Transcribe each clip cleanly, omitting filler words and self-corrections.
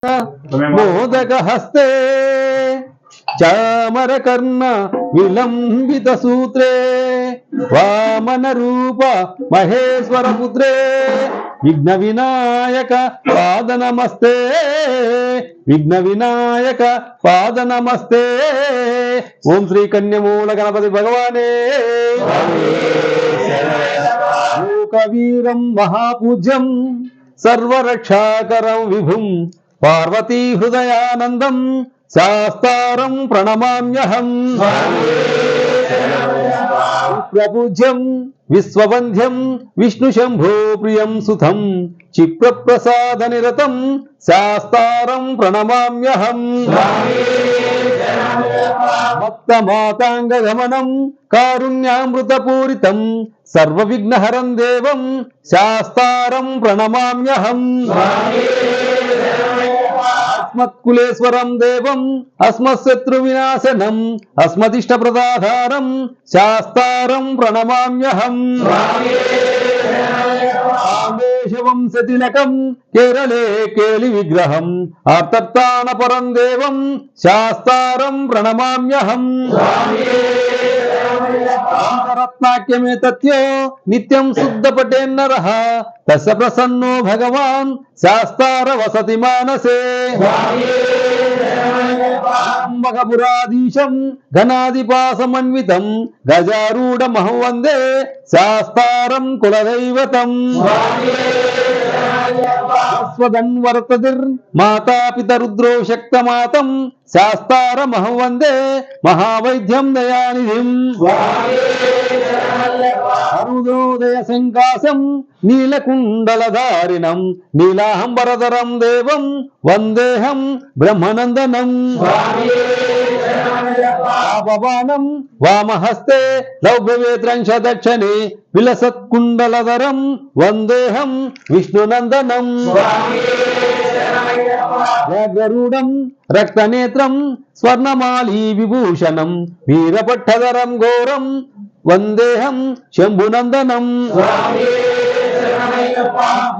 మోదక హస్తే చామరకర్ణ విలంబిత సూత్రే వామన రూప మహేశ్వర పుత్రే విఘ్న వినాయక పాద నమస్తే విఘ్న వినాయక పాద నమస్తే. ఓం శ్రీ కన్యమూల గణపతి భగవానే. లోకవీరం మహాపూజ్యం సర్వరక్షాకరం విభుం పార్వతీ హృదయానందం శాస్తారం ప్రణమామ్యహం. ప్రపూజ్యం విశ్వవంధ్యం విష్ణు శంభో ప్రియం సుతం చిప్రప్రసాద నిరతం శాస్తారం ప్రణమామ్యహం. మత్తమాతాంగ గమనం కారుణ్యామృతపూరితం సర్వ విఘ్నహరం దేవం శాస్తారం ప్రణమామ్యహం. అస్మత్కులేశ్వరం దేవం అస్మశత్రు వినాశనం అస్మదిష్ట ప్రదాధారం శాస్తారం ప్రణమామ్యహం. వంశతిలకం కేరళే కేలి విగ్రహం ఆర్తత్తాన పరం దేవం శాస్తారం ప్రణమామ్యహం. రత్నాఖ్యమే తథ్యో నిత్యం శుద్ధపటేన్నరః తస్య ప్రసన్నో భగవాన్ శాస్తార వసతి మానసే. అంబకపురాధీశం ఘనాధిపాసమన్వితం గజారూఢమహం వందే శాస్తారం కులదైవతం. స్వదన్వర్తతిర్ మాతాపితరుద్రో శక్తమాతం శాస్తారమహం వందే మహావైద్యం దయానిధిం. అరుణోదయ సంకాశం నీలకుండలధారిణం నీలాంబరధరం దేవం వందేహం బ్రహ్మనందనం. భవానం వామహస్తే లౌభవేత్రంశ దక్షిణే విలసత్కుండలధరం వందేహం విష్ణునందనం. గరుడం రక్తనేత్రం స్వర్ణమాళీ విభూషణం వీరపట్టధరం ఘోరం వందేహం శంభునందనం.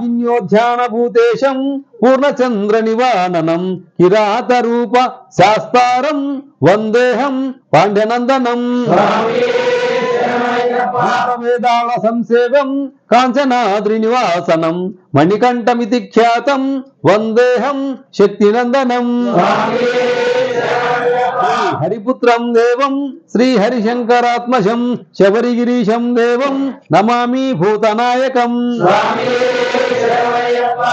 జ్ఞోధ్యానభూతేశం పూర్ణచంద్ర నివాననం కిరాత రూప శాస్తారం వందేహం పాండ్యనందనం. వేదాళ సంసేవం కాంచనాద్రి నివాసనం మణికంఠమితి ఖ్యాతం వందేహం శక్తినందనం. హరిపుత్రం దేవం శ్రీహరిశంకరాత్మజం శబరిగిరీశం దేవం నమామి భూతనాయకం.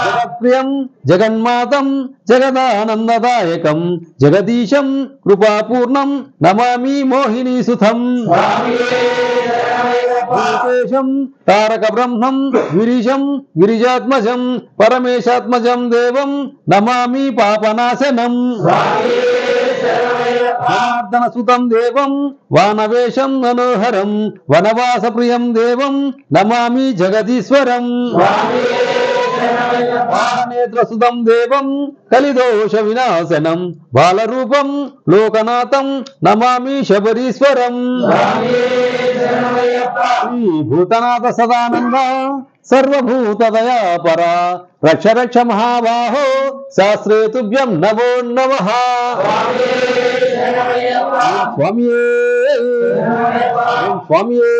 జగత్ప్రియం జగన్మాతం జగదానందదాయకం జగదీశం కృపాపూర్ణం నమామి మోహినీసుతం. భూతేశం తారక బ్రహ్మం గిరీశం గిరిజాత్మజం పరమేశాత్మజం దేవం నమామి పాపనాశనం. జనార్దన సుతం దేవం వానవేశం మనోహరం వనవాస ప్రియం దేవం నమామి జగదీశ్వరం. నేత్రసుతం దేవం కలిదోష వినాశనం బాలరూపం లోకనాథం నమామి శబరీశ్వరం. భూతనాథ సదానంద సర్వభూతదయాపర రక్ష రక్ష మహాబాహో శాస్త్రే తుభ్యం నమో నమః. స్వామియే స్వామియే.